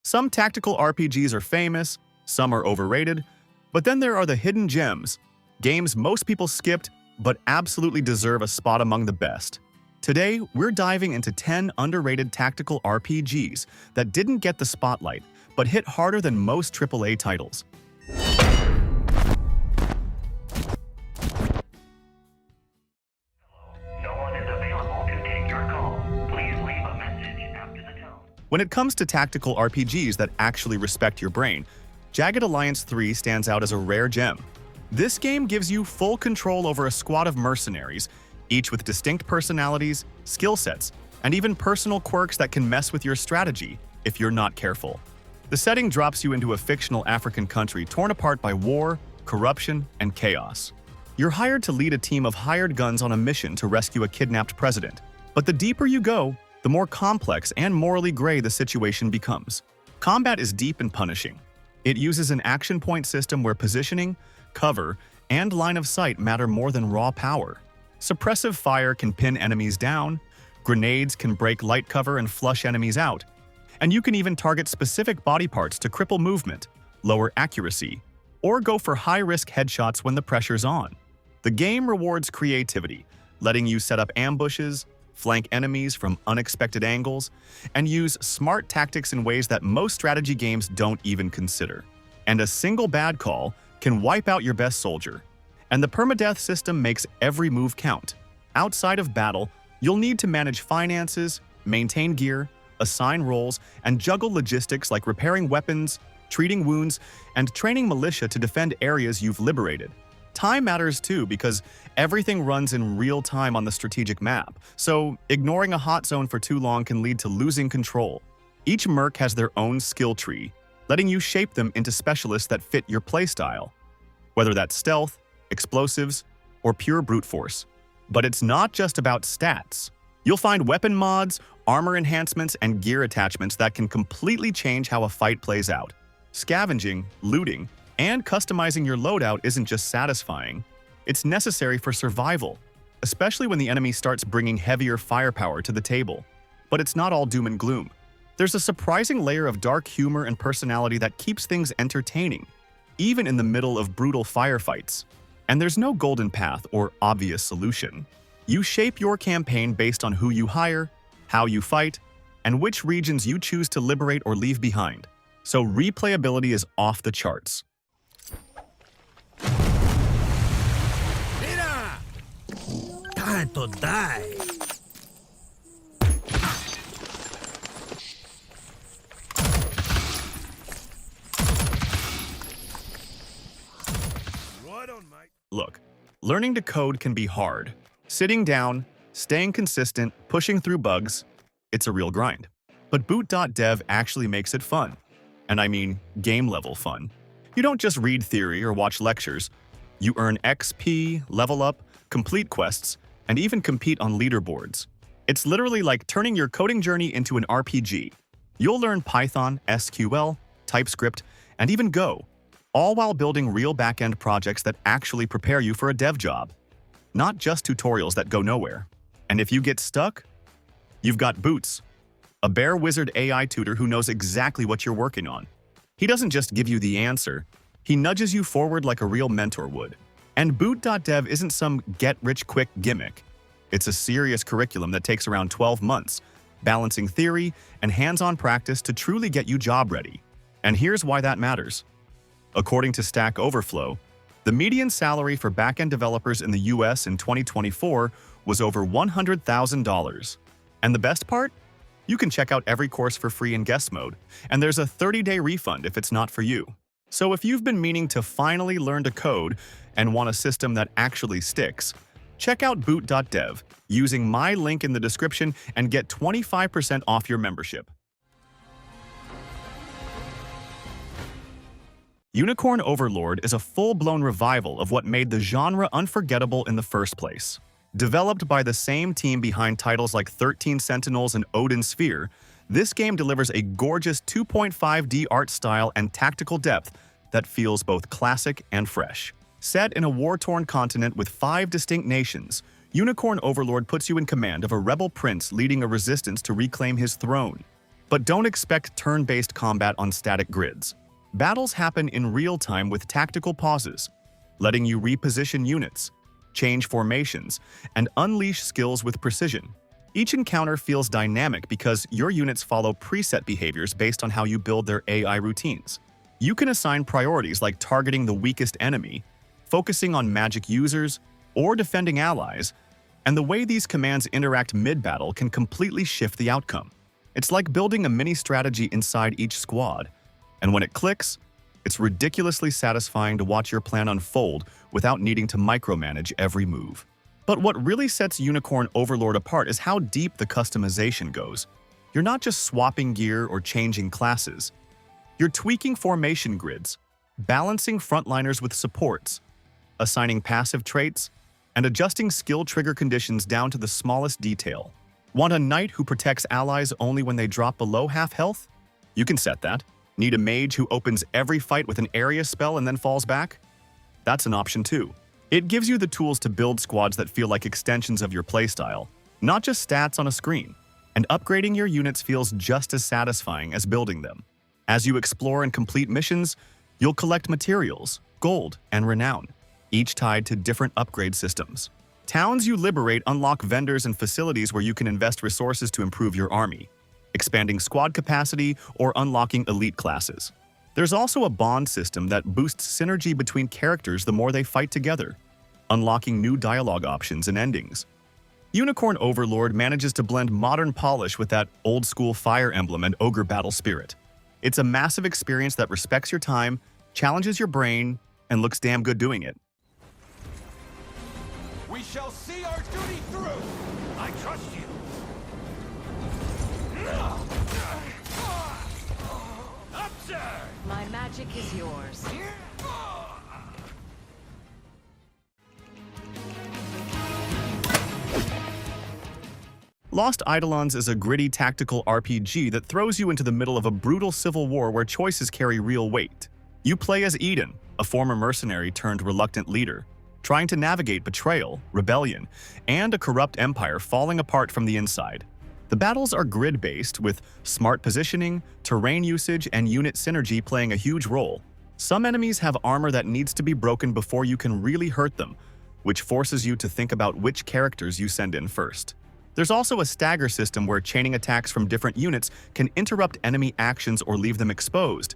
Some tactical RPGs are famous, some are overrated, but then there are the hidden gems, games most people skipped but absolutely deserve a spot among the best. Today, we're diving into 10 underrated tactical RPGs that didn't get the spotlight but hit harder than most AAA titles. No one is available to take your call. Please leave a message after the tone. When it comes to tactical RPGs that actually respect your brain, Jagged Alliance 3 stands out as a rare gem. This game gives you full control over a squad of mercenaries, each with distinct personalities, skill sets, and even personal quirks that can mess with your strategy if you're not careful. The setting drops you into a fictional African country torn apart by war, corruption, and chaos. You're hired to lead a team of hired guns on a mission to rescue a kidnapped president. But the deeper you go, the more complex and morally gray the situation becomes. Combat is deep and punishing. It uses an action point system where positioning, cover, and line of sight matter more than raw power. Suppressive fire can pin enemies down, grenades can break light cover and flush enemies out, and you can even target specific body parts to cripple movement, lower accuracy, or go for high-risk headshots when the pressure's on. The game rewards creativity, letting you set up ambushes, flank enemies from unexpected angles, and use smart tactics in ways that most strategy games don't even consider. And a single bad call can wipe out your best soldier. And the permadeath system makes every move count. Outside of battle, you'll need to manage finances, maintain gear, assign roles, and juggle logistics like repairing weapons, treating wounds, and training militia to defend areas you've liberated. Time matters too because everything runs in real time on the strategic map, so ignoring a hot zone for too long can lead to losing control. Each merc has their own skill tree, letting you shape them into specialists that fit your playstyle, whether that's stealth, explosives, or pure brute force. But it's not just about stats. You'll find weapon mods, armor enhancements, and gear attachments that can completely change how a fight plays out. Scavenging, looting, and customizing your loadout isn't just satisfying, it's necessary for survival, especially when the enemy starts bringing heavier firepower to the table. But it's not all doom and gloom. There's a surprising layer of dark humor and personality that keeps things entertaining, even in the middle of brutal firefights. And there's no golden path or obvious solution. You shape your campaign based on who you hire, how you fight, and which regions you choose to liberate or leave behind. So replayability is off the charts. Mira! Time to die! Right on, mate. Look, learning to code can be hard. Sitting down, staying consistent, pushing through bugs, it's a real grind. But boot.dev actually makes it fun. And I mean game-level fun. You don't just read theory or watch lectures. You earn XP, level up, complete quests, and even compete on leaderboards. It's literally like turning your coding journey into an RPG. You'll learn Python, SQL, TypeScript, and even Go, all while building real back-end projects that actually prepare you for a dev job. Not just tutorials that go nowhere. And if you get stuck, you've got Boots, a Bear Wizard AI tutor who knows exactly what you're working on. He doesn't just give you the answer, he nudges you forward like a real mentor would. And boot.dev isn't some get-rich-quick gimmick. It's a serious curriculum that takes around 12 months, balancing theory and hands-on practice to truly get you job-ready. And here's why that matters. According to Stack Overflow, the median salary for back-end developers in the US in 2024 was over $100,000. And the best part? You can check out every course for free in guest mode, and there's a 30-day refund if it's not for you. So if you've been meaning to finally learn to code and want a system that actually sticks, check out boot.dev using my link in the description and get 25% off your membership. Unicorn Overlord is a full-blown revival of what made the genre unforgettable in the first place. Developed by the same team behind titles like 13 Sentinels and Odin Sphere, this game delivers a gorgeous 2.5D art style and tactical depth that feels both classic and fresh. Set in a war-torn continent with 5 distinct nations, Unicorn Overlord puts you in command of a rebel prince leading a resistance to reclaim his throne. But don't expect turn-based combat on static grids. Battles happen in real time with tactical pauses, letting you reposition units, change formations, and unleash skills with precision. Each encounter feels dynamic because your units follow preset behaviors based on how you build their AI routines. You can assign priorities like targeting the weakest enemy, focusing on magic users, or defending allies, and the way these commands interact mid-battle can completely shift the outcome. It's like building a mini strategy inside each squad, and when it clicks, it's ridiculously satisfying to watch your plan unfold without needing to micromanage every move. But what really sets Unicorn Overlord apart is how deep the customization goes. You're not just swapping gear or changing classes. You're tweaking formation grids, balancing frontliners with supports, assigning passive traits, and adjusting skill trigger conditions down to the smallest detail. Want a knight who protects allies only when they drop below half health? You can set that. Need a mage who opens every fight with an area spell and then falls back? That's an option too. It gives you the tools to build squads that feel like extensions of your playstyle, not just stats on a screen. And upgrading your units feels just as satisfying as building them. As you explore and complete missions, you'll collect materials, gold, and renown, each tied to different upgrade systems. Towns you liberate unlock vendors and facilities where you can invest resources to improve your army, expanding squad capacity or unlocking elite classes. There's also a bond system that boosts synergy between characters the more they fight together, unlocking new dialogue options and endings. Unicorn Overlord manages to blend modern polish with that old-school Fire Emblem and Ogre battle spirit. It's a massive experience that respects your time, challenges your brain, and looks damn good doing it. We shall see our duty through! I trust you. Up, sir! My magic is yours. Lost Eidolons is a gritty tactical RPG that throws you into the middle of a brutal civil war where choices carry real weight. You play as Eden, a former mercenary turned reluctant leader, trying to navigate betrayal, rebellion, and a corrupt empire falling apart from the inside. The battles are grid-based, with smart positioning, terrain usage, and unit synergy playing a huge role. Some enemies have armor that needs to be broken before you can really hurt them, which forces you to think about which characters you send in first. There's also a stagger system where chaining attacks from different units can interrupt enemy actions or leave them exposed,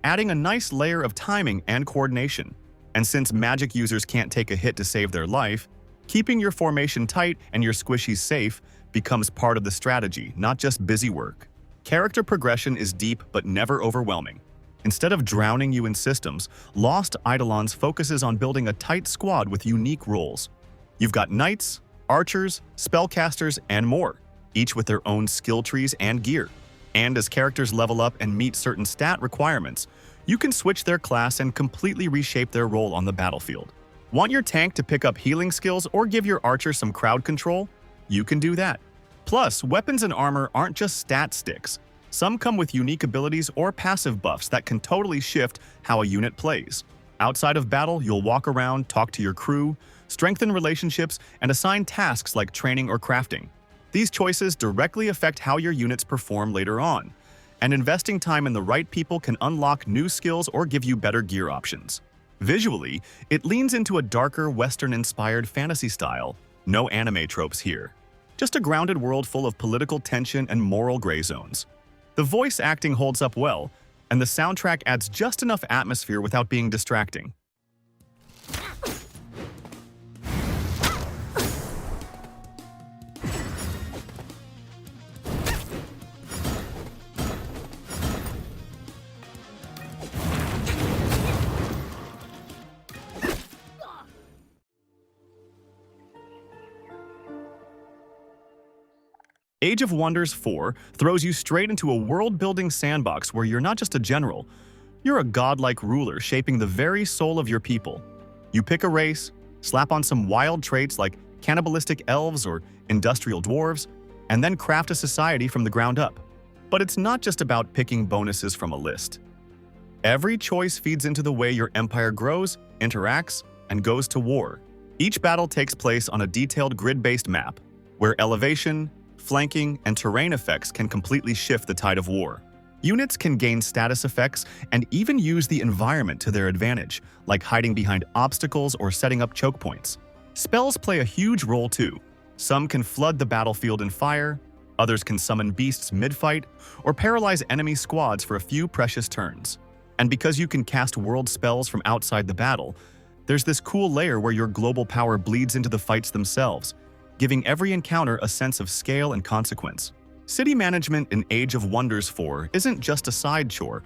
adding a nice layer of timing and coordination. And since magic users can't take a hit to save their life, keeping your formation tight and your squishies safe becomes part of the strategy, not just busy work. Character progression is deep but never overwhelming. Instead of drowning you in systems, Lost Eidolons focuses on building a tight squad with unique roles. You've got knights, archers, spellcasters, and more, each with their own skill trees and gear. And as characters level up and meet certain stat requirements, you can switch their class and completely reshape their role on the battlefield. Want your tank to pick up healing skills or give your archer some crowd control? You can do that. Plus, weapons and armor aren't just stat sticks. Some come with unique abilities or passive buffs that can totally shift how a unit plays. Outside of battle, you'll walk around, talk to your crew, strengthen relationships, and assign tasks like training or crafting. These choices directly affect how your units perform later on, and investing time in the right people can unlock new skills or give you better gear options. Visually, it leans into a darker, Western-inspired fantasy style. No anime tropes here. Just a grounded world full of political tension and moral gray zones. The voice acting holds up well, and the soundtrack adds just enough atmosphere without being distracting. Age of Wonders 4 throws you straight into a world-building sandbox where you're not just a general, you're a godlike ruler shaping the very soul of your people. You pick a race, slap on some wild traits like cannibalistic elves or industrial dwarves, and then craft a society from the ground up. But it's not just about picking bonuses from a list. Every choice feeds into the way your empire grows, interacts, and goes to war. Each battle takes place on a detailed grid-based map, where elevation, flanking, and terrain effects can completely shift the tide of war. Units can gain status effects and even use the environment to their advantage, like hiding behind obstacles or setting up choke points. Spells play a huge role too. Some can flood the battlefield in fire, others can summon beasts mid-fight, or paralyze enemy squads for a few precious turns. And because you can cast world spells from outside the battle, there's this cool layer where your global power bleeds into the fights themselves, giving every encounter a sense of scale and consequence. City management in Age of Wonders 4 isn't just a side chore,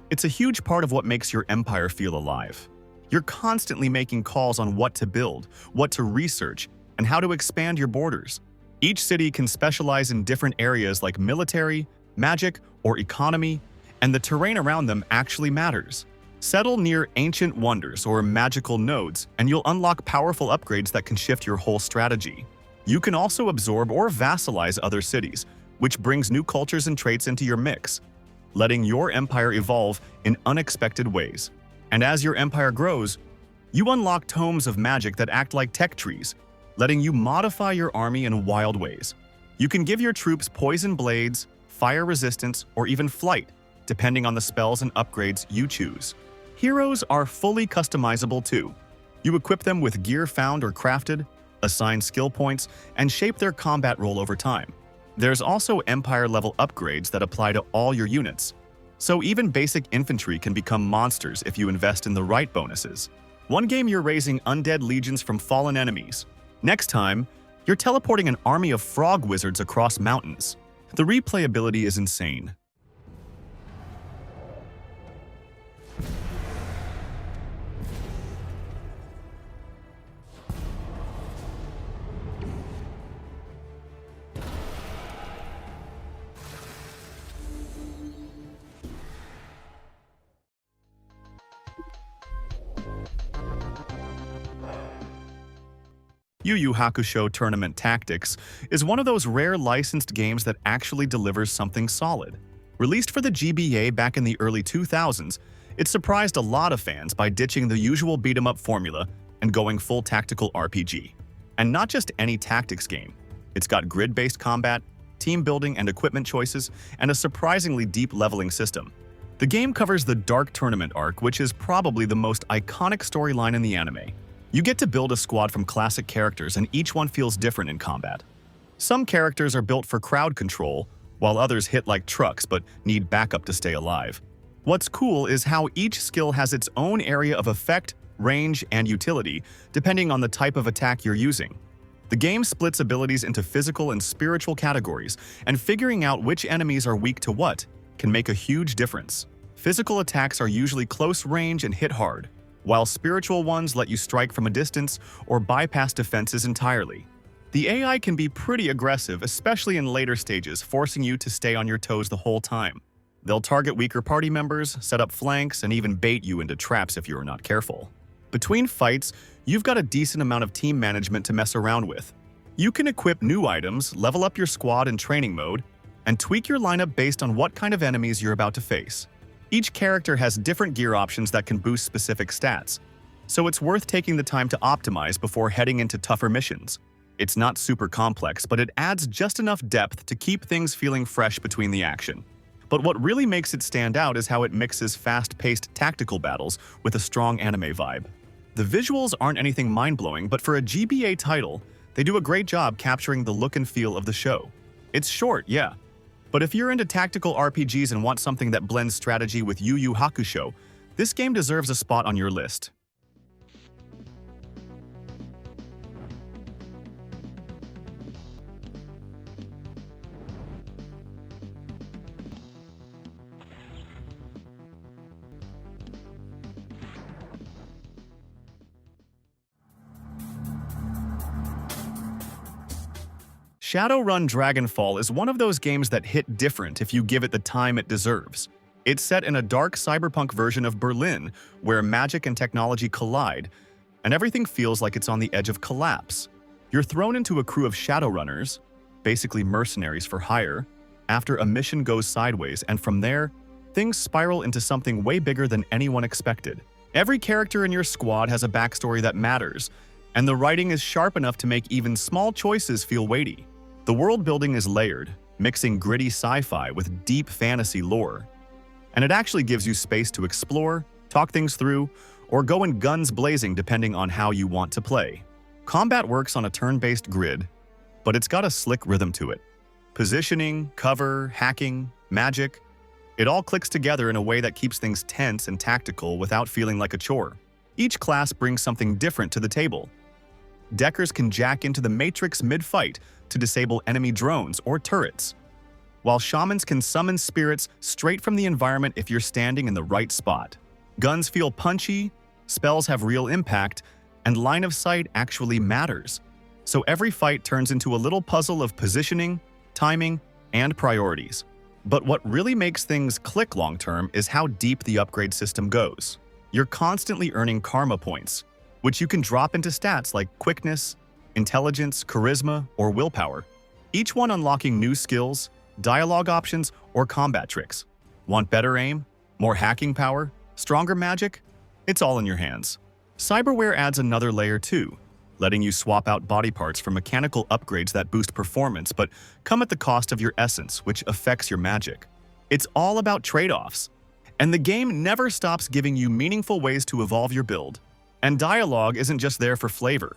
it's a huge part of what makes your empire feel alive. You're constantly making calls on what to build, what to research, and how to expand your borders. Each city can specialize in different areas like military, magic, or economy, and the terrain around them actually matters. Settle near ancient wonders or magical nodes, and you'll unlock powerful upgrades that can shift your whole strategy. You can also absorb or vassalize other cities, which brings new cultures and traits into your mix, letting your empire evolve in unexpected ways. And as your empire grows, you unlock tomes of magic that act like tech trees, letting you modify your army in wild ways. You can give your troops poison blades, fire resistance, or even flight, depending on the spells and upgrades you choose. Heroes are fully customizable too. You equip them with gear found or crafted, assign skill points, and shape their combat role over time. There's also Empire-level upgrades that apply to all your units, so even basic infantry can become monsters if you invest in the right bonuses. One game you're raising undead legions from fallen enemies. Next time, you're teleporting an army of frog wizards across mountains. The replayability is insane. Yu Yu Hakusho Tournament Tactics is one of those rare licensed games that actually delivers something solid. Released for the GBA back in the early 2000s, it surprised a lot of fans by ditching the usual beat-em-up formula and going full tactical RPG. And not just any tactics game. It's got grid-based combat, team building and equipment choices, and a surprisingly deep leveling system. The game covers the Dark Tournament arc, which is probably the most iconic storyline in the anime. You get to build a squad from classic characters, and each one feels different in combat. Some characters are built for crowd control, while others hit like trucks but need backup to stay alive. What's cool is how each skill has its own area of effect, range, and utility, depending on the type of attack you're using. The game splits abilities into physical and spiritual categories, and figuring out which enemies are weak to what can make a huge difference. Physical attacks are usually close range and hit hard, while spiritual ones let you strike from a distance or bypass defenses entirely. The AI can be pretty aggressive, especially in later stages, forcing you to stay on your toes the whole time. They'll target weaker party members, set up flanks, and even bait you into traps if you're not careful. Between fights, you've got a decent amount of team management to mess around with. You can equip new items, level up your squad in training mode, and tweak your lineup based on what kind of enemies you're about to face. Each character has different gear options that can boost specific stats, so it's worth taking the time to optimize before heading into tougher missions. It's not super complex, but it adds just enough depth to keep things feeling fresh between the action. But what really makes it stand out is how it mixes fast-paced tactical battles with a strong anime vibe. The visuals aren't anything mind-blowing, but for a GBA title, they do a great job capturing the look and feel of the show. It's short, yeah, but if you're into tactical RPGs and want something that blends strategy with Yu Yu Hakusho, this game deserves a spot on your list. Shadowrun Dragonfall is one of those games that hit different if you give it the time it deserves. It's set in a dark cyberpunk version of Berlin, where magic and technology collide, and everything feels like it's on the edge of collapse. You're thrown into a crew of Shadowrunners, basically mercenaries for hire, after a mission goes sideways, and from there, things spiral into something way bigger than anyone expected. Every character in your squad has a backstory that matters, and the writing is sharp enough to make even small choices feel weighty. The world building is layered, mixing gritty sci-fi with deep fantasy lore. And it actually gives you space to explore, talk things through, or go in guns blazing depending on how you want to play. Combat works on a turn-based grid, but it's got a slick rhythm to it. Positioning, cover, hacking, magic, it all clicks together in a way that keeps things tense and tactical without feeling like a chore. Each class brings something different to the table. Deckers can jack into the matrix mid-fight to disable enemy drones or turrets, while shamans can summon spirits straight from the environment if you're standing in the right spot. Guns feel punchy, spells have real impact, and line of sight actually matters. So every fight turns into a little puzzle of positioning, timing, and priorities. But what really makes things click long-term is how deep the upgrade system goes. You're constantly earning karma points, which you can drop into stats like quickness, intelligence, charisma, or willpower, each one unlocking new skills, dialogue options, or combat tricks. Want better aim? More hacking power? Stronger magic? It's all in your hands. Cyberware adds another layer too, letting you swap out body parts for mechanical upgrades that boost performance but come at the cost of your essence, which affects your magic. It's all about trade-offs, and the game never stops giving you meaningful ways to evolve your build. And dialogue isn't just there for flavor.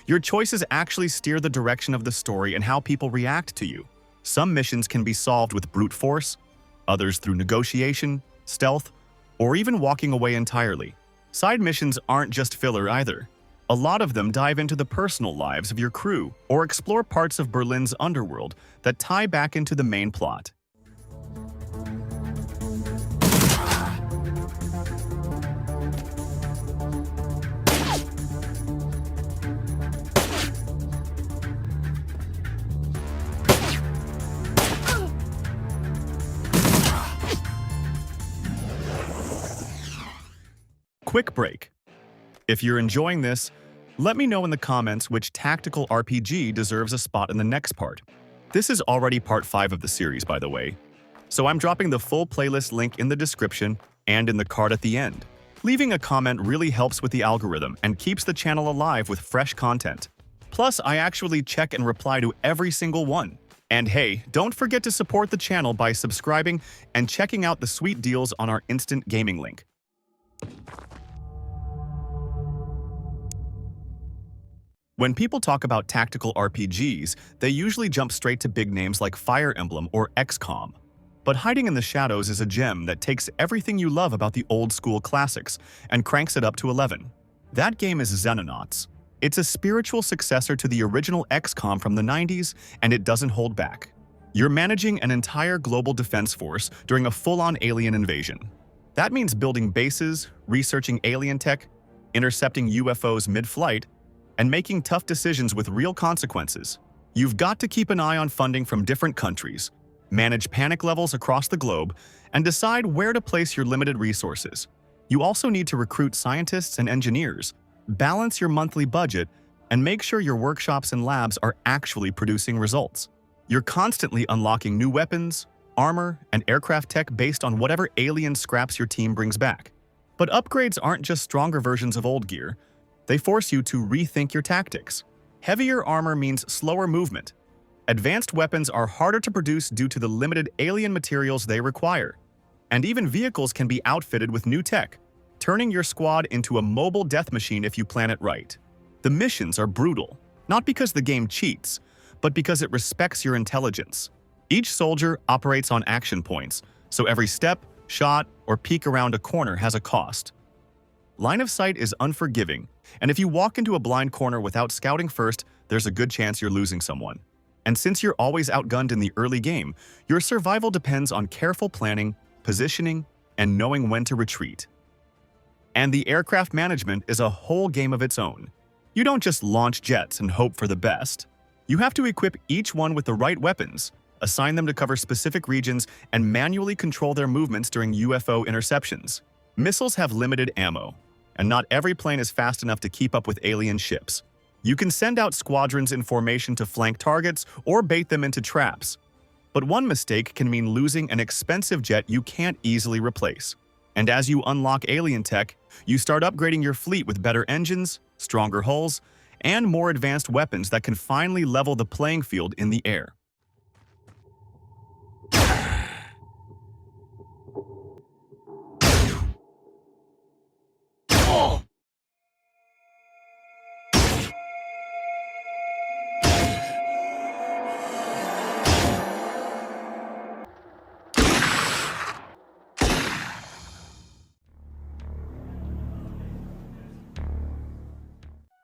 Your choices actually steer the direction of the story and how people react to you. Some missions can be solved with brute force, others through negotiation, stealth, or even walking away entirely. Side missions aren't just filler either. A lot of them dive into the personal lives of your crew or explore parts of Berlin's underworld that tie back into the main plot. Quick break. If you're enjoying this, let me know in the comments which tactical RPG deserves a spot in the next part. This is already part 5 of the series, by the way, so I'm dropping the full playlist link in the description and in the card at the end. Leaving a comment really helps with the algorithm and keeps the channel alive with fresh content. Plus, I actually check and reply to every single one. And hey, don't forget to support the channel by subscribing and checking out the sweet deals on our instant gaming link. When people talk about tactical RPGs, they usually jump straight to big names like Fire Emblem or XCOM. But Hiding in the Shadows is a gem that takes everything you love about the old-school classics and cranks it up to 11. That game is Xenonauts. It's a spiritual successor to the original XCOM from the 90s, and it doesn't hold back. You're managing an entire global defense force during a full-on alien invasion. That means building bases, researching alien tech, intercepting UFOs mid-flight, and making tough decisions with real consequences. You've got to keep an eye on funding from different countries, manage panic levels across the globe, and decide where to place your limited resources. You also need to recruit scientists and engineers, balance your monthly budget, and make sure your workshops and labs are actually producing results. You're constantly unlocking new weapons, armor, and aircraft tech based on whatever alien scraps your team brings back. But upgrades aren't just stronger versions of old gear. They force you to rethink your tactics. Heavier armor means slower movement. Advanced weapons are harder to produce due to the limited alien materials they require. And even vehicles can be outfitted with new tech, turning your squad into a mobile death machine if you plan it right. The missions are brutal, not because the game cheats, but because it respects your intelligence. Each soldier operates on action points, so every step, shot, or peek around a corner has a cost. Line of sight is unforgiving, and if you walk into a blind corner without scouting first, there's a good chance you're losing someone. And since you're always outgunned in the early game, your survival depends on careful planning, positioning, and knowing when to retreat. And the aircraft management is a whole game of its own. You don't just launch jets and hope for the best. You have to equip each one with the right weapons, assign them to cover specific regions, and manually control their movements during UFO interceptions. Missiles have limited ammo, and not every plane is fast enough to keep up with alien ships. You can send out squadrons in formation to flank targets or bait them into traps. But one mistake can mean losing an expensive jet you can't easily replace. And as you unlock alien tech, you start upgrading your fleet with better engines, stronger hulls, and more advanced weapons that can finally level the playing field in the air.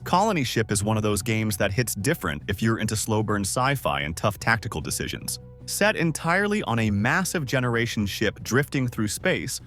Colony Ship is one of those games that hits different if you're into slow-burn sci-fi and tough tactical decisions. Set entirely on a massive generation ship drifting through space,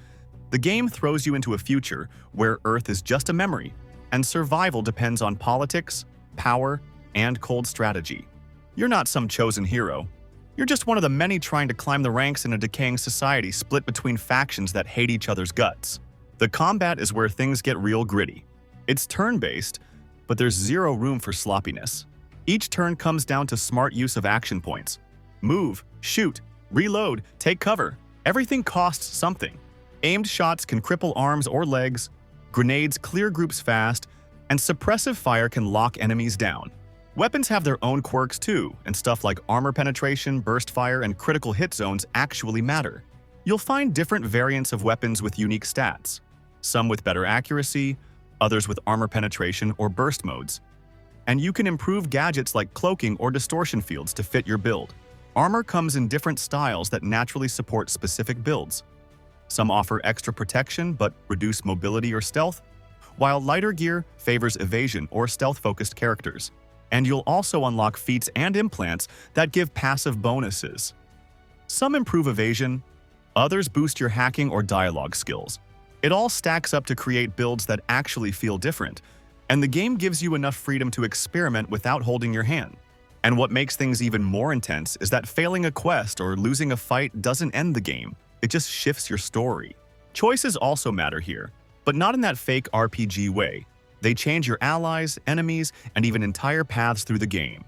the game throws you into a future where Earth is just a memory, and survival depends on politics, power, and cold strategy. You're not some chosen hero. You're just one of the many trying to climb the ranks in a decaying society split between factions that hate each other's guts. The combat is where things get real gritty. It's turn-based, but there's zero room for sloppiness. Each turn comes down to smart use of action points. Move, shoot, reload, take cover. Everything costs something. Aimed shots can cripple arms or legs, grenades clear groups fast, and suppressive fire can lock enemies down. Weapons have their own quirks too, and stuff like armor penetration, burst fire, and critical hit zones actually matter. You'll find different variants of weapons with unique stats, some with better accuracy, others with armor penetration or burst modes. And you can improve gadgets like cloaking or distortion fields to fit your build. Armor comes in different styles that naturally support specific builds. Some offer extra protection but reduce mobility or stealth, while lighter gear favors evasion or stealth-focused characters. And you'll also unlock feats and implants that give passive bonuses. Some improve evasion, others boost your hacking or dialogue skills. It all stacks up to create builds that actually feel different, and the game gives you enough freedom to experiment without holding your hand. And what makes things even more intense is that failing a quest or losing a fight doesn't end the game, it just shifts your story. Choices also matter here, but not in that fake RPG way. They change your allies, enemies, and even entire paths through the game.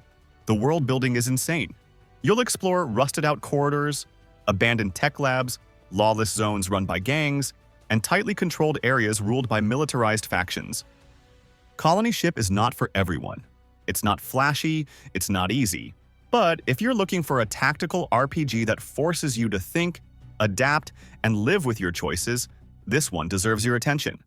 The world building is insane. You'll explore rusted-out corridors, abandoned tech labs, lawless zones run by gangs, and tightly controlled areas ruled by militarized factions. Colony Ship is not for everyone. It's not flashy, it's not easy. But if you're looking for a tactical RPG that forces you to think, adapt, and live with your choices, this one deserves your attention.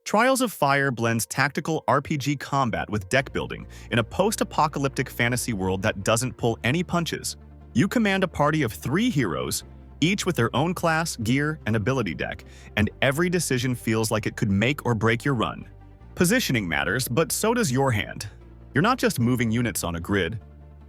Trials of Fire blends tactical RPG combat with deck building in a post-apocalyptic fantasy world that doesn't pull any punches. You command a party of 3 heroes, each with their own class, gear, and ability deck, and every decision feels like it could make or break your run. Positioning matters, but so does your hand. You're not just moving units on a grid.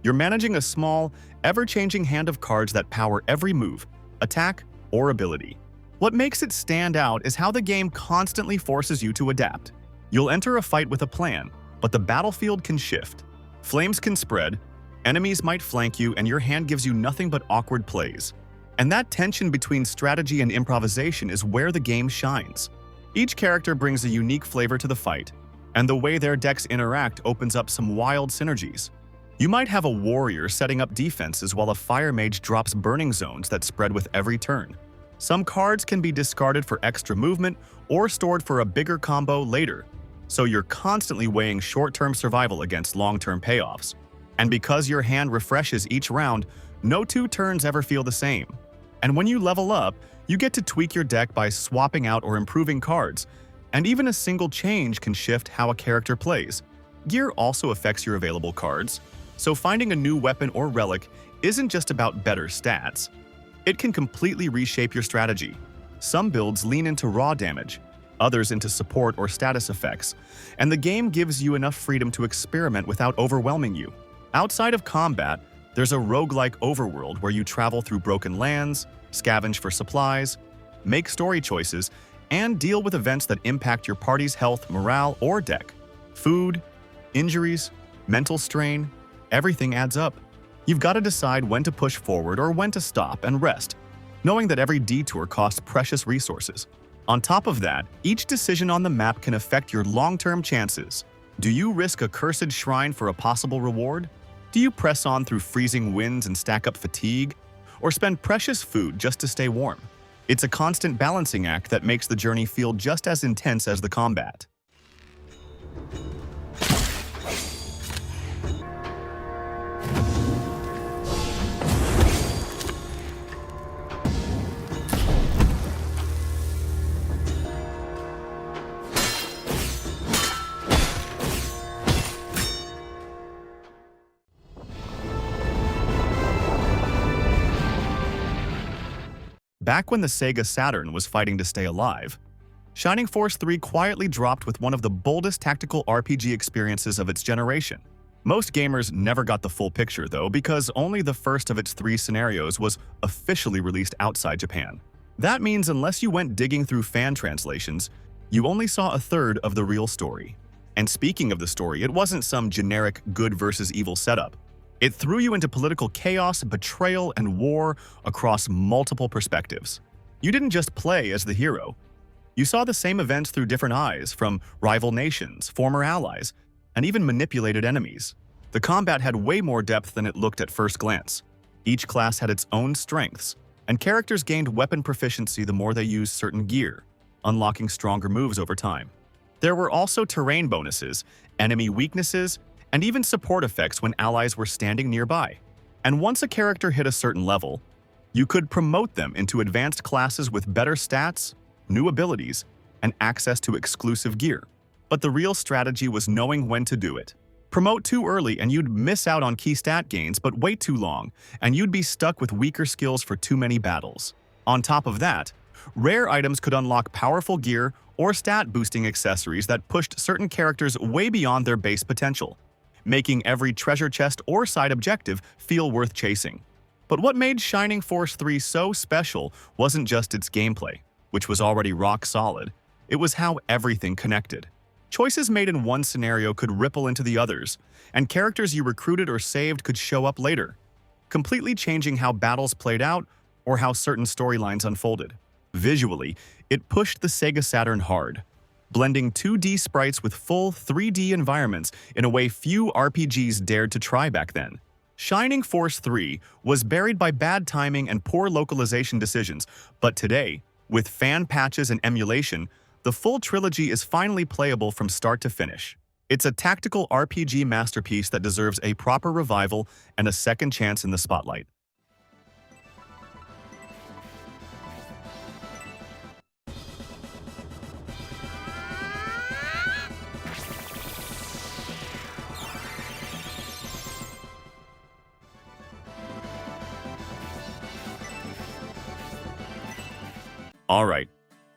You're managing a small, ever-changing hand of cards that power every move, attack, or ability. What makes it stand out is how the game constantly forces you to adapt. You'll enter a fight with a plan, but the battlefield can shift. Flames can spread, enemies might flank you, and your hand gives you nothing but awkward plays. And that tension between strategy and improvisation is where the game shines. Each character brings a unique flavor to the fight, and the way their decks interact opens up some wild synergies. You might have a warrior setting up defenses while a fire mage drops burning zones that spread with every turn. Some cards can be discarded for extra movement or stored for a bigger combo later, so you're constantly weighing short-term survival against long-term payoffs. And because your hand refreshes each round, no 2 turns ever feel the same. And when you level up, you get to tweak your deck by swapping out or improving cards, and even a single change can shift how a character plays. Gear also affects your available cards, so finding a new weapon or relic isn't just about better stats. It can completely reshape your strategy. Some builds lean into raw damage, others into support or status effects, and the game gives you enough freedom to experiment without overwhelming you. Outside of combat, there's a roguelike overworld where you travel through broken lands, scavenge for supplies, make story choices, and deal with events that impact your party's health, morale, or deck. Food, injuries, mental strain, everything adds up. You've got to decide when to push forward or when to stop and rest, knowing that every detour costs precious resources. On top of that, each decision on the map can affect your long-term chances. Do you risk a cursed shrine for a possible reward? Do you press on through freezing winds and stack up fatigue? Or spend precious food just to stay warm? It's a constant balancing act that makes the journey feel just as intense as the combat. Back when the Sega Saturn was fighting to stay alive, Shining Force 3 quietly dropped with one of the boldest tactical RPG experiences of its generation. Most gamers never got the full picture, though, because only the first of its 3 scenarios was officially released outside Japan. That means unless you went digging through fan translations, you only saw a third of the real story. And speaking of the story, it wasn't some generic good versus evil setup. It threw you into political chaos, betrayal, and war across multiple perspectives. You didn't just play as the hero. You saw the same events through different eyes, from rival nations, former allies, and even manipulated enemies. The combat had way more depth than it looked at first glance. Each class had its own strengths, and characters gained weapon proficiency the more they used certain gear, unlocking stronger moves over time. There were also terrain bonuses, enemy weaknesses, and even support effects when allies were standing nearby. And once a character hit a certain level, you could promote them into advanced classes with better stats, new abilities, and access to exclusive gear. But the real strategy was knowing when to do it. Promote too early and you'd miss out on key stat gains, but wait too long, and you'd be stuck with weaker skills for too many battles. On top of that, rare items could unlock powerful gear or stat-boosting accessories that pushed certain characters way beyond their base potential, making every treasure chest or side objective feel worth chasing. But what made Shining Force 3 so special wasn't just its gameplay, which was already rock solid. It was how everything connected. Choices made in one scenario could ripple into the others, and characters you recruited or saved could show up later, completely changing how battles played out or how certain storylines unfolded. Visually, it pushed the Sega Saturn hard, blending 2D sprites with full 3D environments in a way few RPGs dared to try back then. Shining Force 3 was buried by bad timing and poor localization decisions, but today, with fan patches and emulation, the full trilogy is finally playable from start to finish. It's a tactical RPG masterpiece that deserves a proper revival and a second chance in the spotlight. Alright,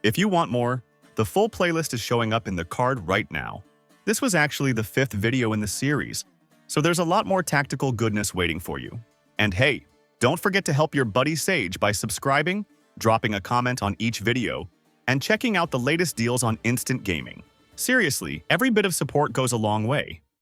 if you want more, the full playlist is showing up in the card right now. This was actually the 5th video in the series, so there's a lot more tactical goodness waiting for you. And hey, don't forget to help your buddy Sage by subscribing, dropping a comment on each video, and checking out the latest deals on instant gaming. Seriously, every bit of support goes a long way.